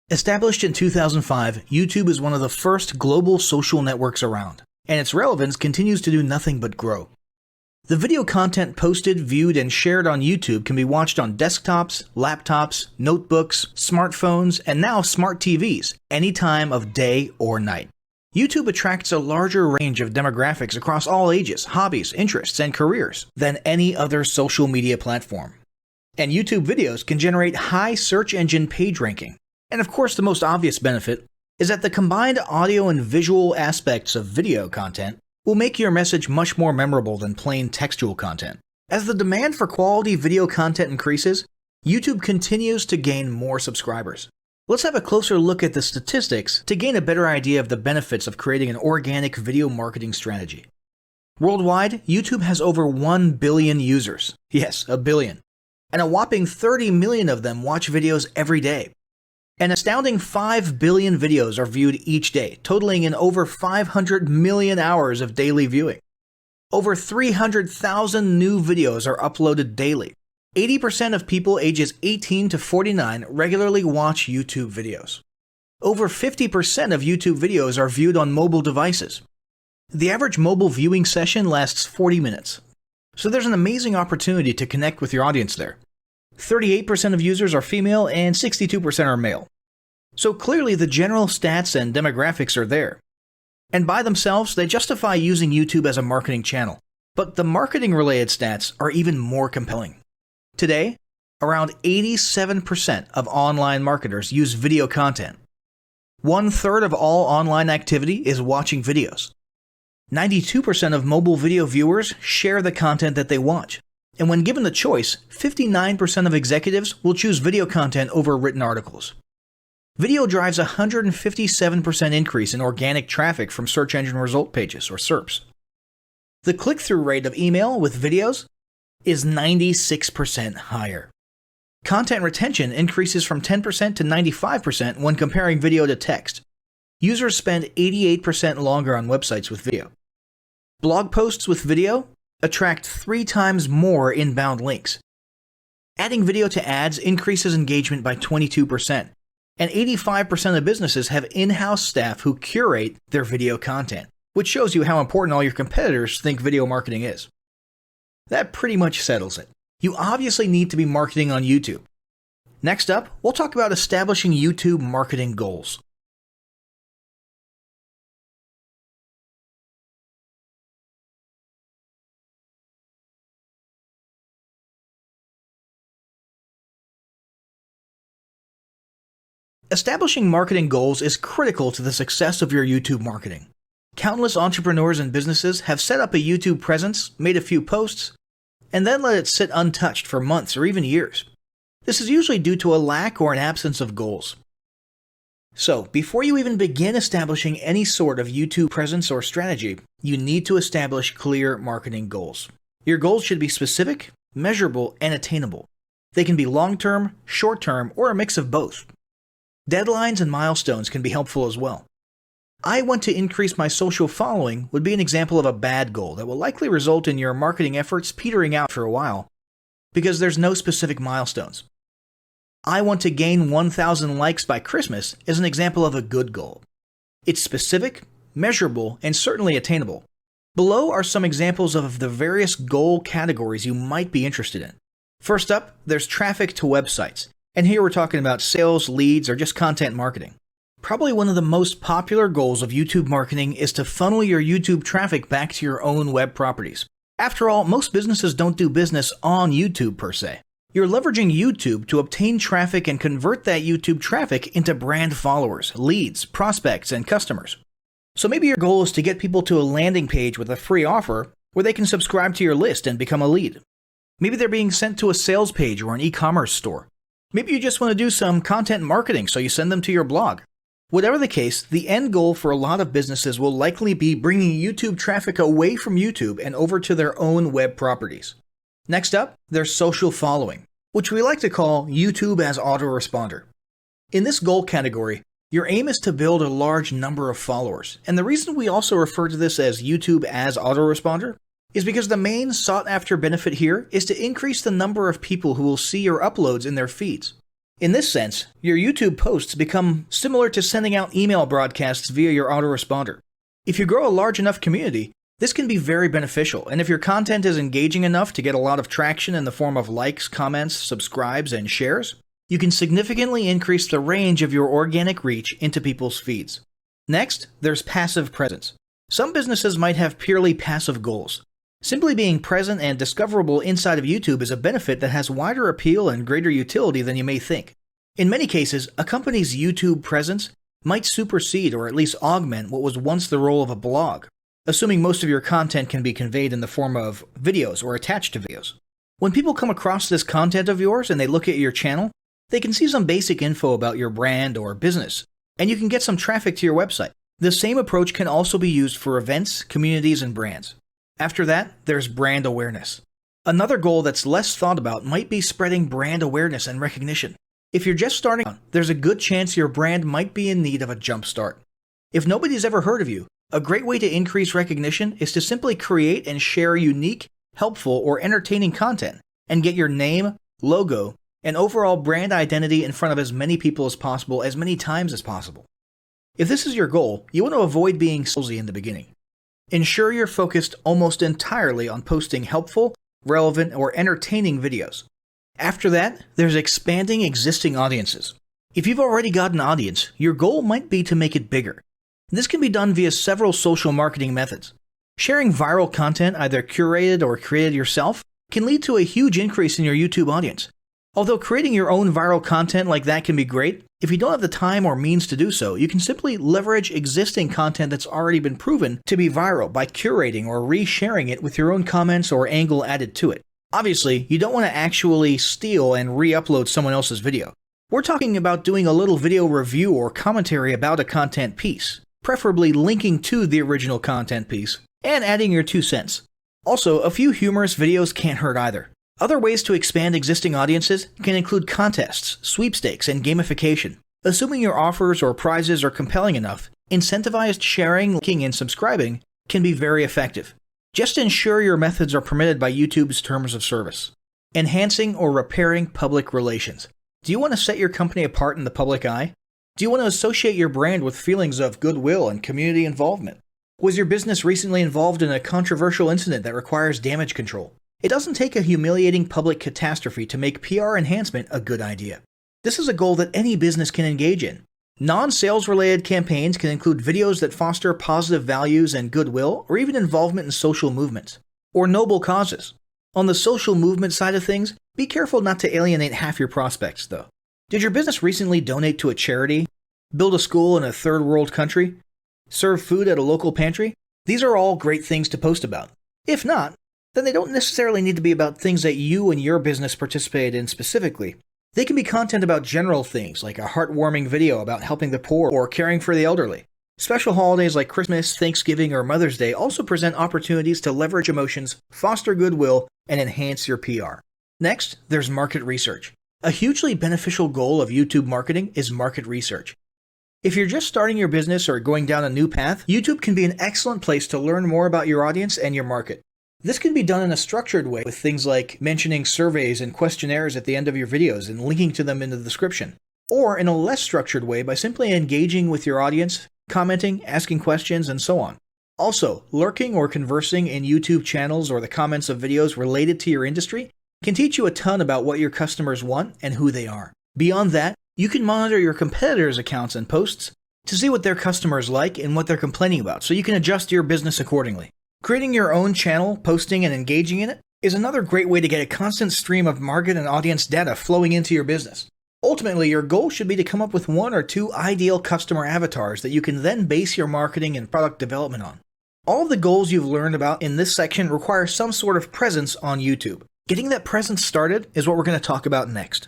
Established in 2005, YouTube is one of the first global social networks around, and its relevance continues to do nothing but grow. The video content posted, viewed, and shared on YouTube can be watched on desktops, laptops, notebooks, smartphones, and now smart TVs, any time of day or night. YouTube attracts a larger range of demographics across all ages, hobbies, interests, and careers than any other social media platform. And YouTube videos can generate high search engine page ranking. And of course, the most obvious benefit is that the combined audio and visual aspects of video content will make your message much more memorable than plain textual content. As the demand for quality video content increases, YouTube continues to gain more subscribers. Let's have a closer look at the statistics to gain a better idea of the benefits of creating an organic video marketing strategy. Worldwide, YouTube has over 1 billion users. Yes, a billion. And a whopping 30 million of them watch videos every day. An astounding 5 billion videos are viewed each day, totaling in over 500 million hours of daily viewing. Over 300,000 new videos are uploaded daily. 80% of people ages 18 to 49 regularly watch YouTube videos. Over 50% of YouTube videos are viewed on mobile devices. The average mobile viewing session lasts 40 minutes. So there's an amazing opportunity to connect with your audience there. 38% of users are female and 62% are male. So clearly the general stats and demographics are there. And by themselves, they justify using YouTube as a marketing channel. But the marketing-related stats are even more compelling. Today, around 87% of online marketers use video content. 1/3 of all online activity is watching videos. 92% of mobile video viewers share the content that they watch. And when given the choice, 59% of executives will choose video content over written articles. Video drives a 157% increase in organic traffic from search engine result pages, or SERPs. The click-through rate of email with videos is 96% higher. Content retention increases from 10% to 95% when comparing video to text. Users spend 88% longer on websites with video. Blog posts with video attract 3 times more inbound links. Adding video to ads increases engagement by 22%, and 85% of businesses have in-house staff who curate their video content, which shows you how important all your competitors think video marketing is. That pretty much settles it. You obviously need to be marketing on YouTube. Next up, we'll talk about establishing YouTube marketing goals. Establishing marketing goals is critical to the success of your YouTube marketing. Countless entrepreneurs and businesses have set up a YouTube presence, made a few posts, and then let it sit untouched for months or even years. This is usually due to a lack or an absence of goals. So, before you even begin establishing any sort of YouTube presence or strategy, you need to establish clear marketing goals. Your goals should be specific, measurable, and attainable. They can be long-term, short-term, or a mix of both. Deadlines and milestones can be helpful as well. I want to increase my social following would be an example of a bad goal that will likely result in your marketing efforts petering out for a while because there's no specific milestones. I want to gain 1,000 likes by Christmas is an example of a good goal. It's specific, measurable, and certainly attainable. Below are some examples of the various goal categories you might be interested in. First up, there's traffic to websites. And here we're talking about sales, leads, or just content marketing. Probably one of the most popular goals of YouTube marketing is to funnel your YouTube traffic back to your own web properties. After all, most businesses don't do business on YouTube per se. You're leveraging YouTube to obtain traffic and convert that YouTube traffic into brand followers, leads, prospects, and customers. So maybe your goal is to get people to a landing page with a free offer where they can subscribe to your list and become a lead. Maybe they're being sent to a sales page or an e-commerce store. Maybe you just want to do some content marketing, so you send them to your blog. Whatever the case, the end goal for a lot of businesses will likely be bringing YouTube traffic away from YouTube and over to their own web properties. Next up, there's social following, which we like to call YouTube as autoresponder. In this goal category, your aim is to build a large number of followers, and the reason we also refer to this as YouTube as autoresponder is because the main sought-after benefit here is to increase the number of people who will see your uploads in their feeds. In this sense, your YouTube posts become similar to sending out email broadcasts via your autoresponder. If you grow a large enough community, this can be very beneficial, and if your content is engaging enough to get a lot of traction in the form of likes, comments, subscribes, and shares, you can significantly increase the range of your organic reach into people's feeds. Next, there's passive presence. Some businesses might have purely passive goals. Simply being present and discoverable inside of YouTube is a benefit that has wider appeal and greater utility than you may think. In many cases, a company's YouTube presence might supersede or at least augment what was once the role of a blog, assuming most of your content can be conveyed in the form of videos or attached to videos. When people come across this content of yours and they look at your channel, they can see some basic info about your brand or business, and you can get some traffic to your website. The same approach can also be used for events, communities, and brands. After that, there's brand awareness. Another goal that's less thought about might be spreading brand awareness and recognition. If you're just starting out, there's a good chance your brand might be in need of a jump start. If nobody's ever heard of you, a great way to increase recognition is to simply create and share unique, helpful, or entertaining content and get your name, logo, and overall brand identity in front of as many people as possible as many times as possible. If this is your goal, you want to avoid being salesy in the beginning. Ensure you're focused almost entirely on posting helpful, relevant, or entertaining videos. After that, there's expanding existing audiences. If you've already got an audience, your goal might be to make it bigger. This can be done via several social marketing methods. Sharing viral content, either curated or created yourself, can lead to a huge increase in your YouTube audience. Although creating your own viral content like that can be great, if you don't have the time or means to do so, you can simply leverage existing content that's already been proven to be viral by curating or resharing it with your own comments or angle added to it. Obviously, you don't want to actually steal and re-upload someone else's video. We're talking about doing a little video review or commentary about a content piece, preferably linking to the original content piece, and adding your 2 cents. Also, a few humorous videos can't hurt either. Other ways to expand existing audiences can include contests, sweepstakes, and gamification. Assuming your offers or prizes are compelling enough, incentivized sharing, liking, and subscribing can be very effective. Just ensure your methods are permitted by YouTube's terms of service. Enhancing or repairing public relations. Do you want to set your company apart in the public eye? Do you want to associate your brand with feelings of goodwill and community involvement? Was your business recently involved in a controversial incident that requires damage control? It doesn't take a humiliating public catastrophe to make PR enhancement a good idea. This is a goal that any business can engage in. Non-sales related campaigns can include videos that foster positive values and goodwill, or even involvement in social movements, or noble causes. On the social movement side of things, be careful not to alienate half your prospects, though. Did your business recently donate to a charity? Build a school in a third world country? Serve food at a local pantry? These are all great things to post about. If not, then they don't necessarily need to be about things that you and your business participated in specifically. They can be content about general things, like a heartwarming video about helping the poor or caring for the elderly. Special holidays like Christmas, Thanksgiving, or Mother's Day also present opportunities to leverage emotions, foster goodwill, and enhance your PR. Next, there's market research. A hugely beneficial goal of YouTube marketing is market research. If you're just starting your business or going down a new path, YouTube can be an excellent place to learn more about your audience and your market. This can be done in a structured way with things like mentioning surveys and questionnaires at the end of your videos and linking to them in the description, or in a less structured way by simply engaging with your audience, commenting, asking questions, and so on. Also, lurking or conversing in YouTube channels or the comments of videos related to your industry can teach you a ton about what your customers want and who they are. Beyond that, you can monitor your competitors' accounts and posts to see what their customers like and what they're complaining about, so you can adjust your business accordingly. Creating your own channel, posting, and engaging in it is another great way to get a constant stream of market and audience data flowing into your business. Ultimately, your goal should be to come up with 1 or 2 ideal customer avatars that you can then base your marketing and product development on. All of the goals you've learned about in this section require some sort of presence on YouTube. Getting that presence started is what we're going to talk about next.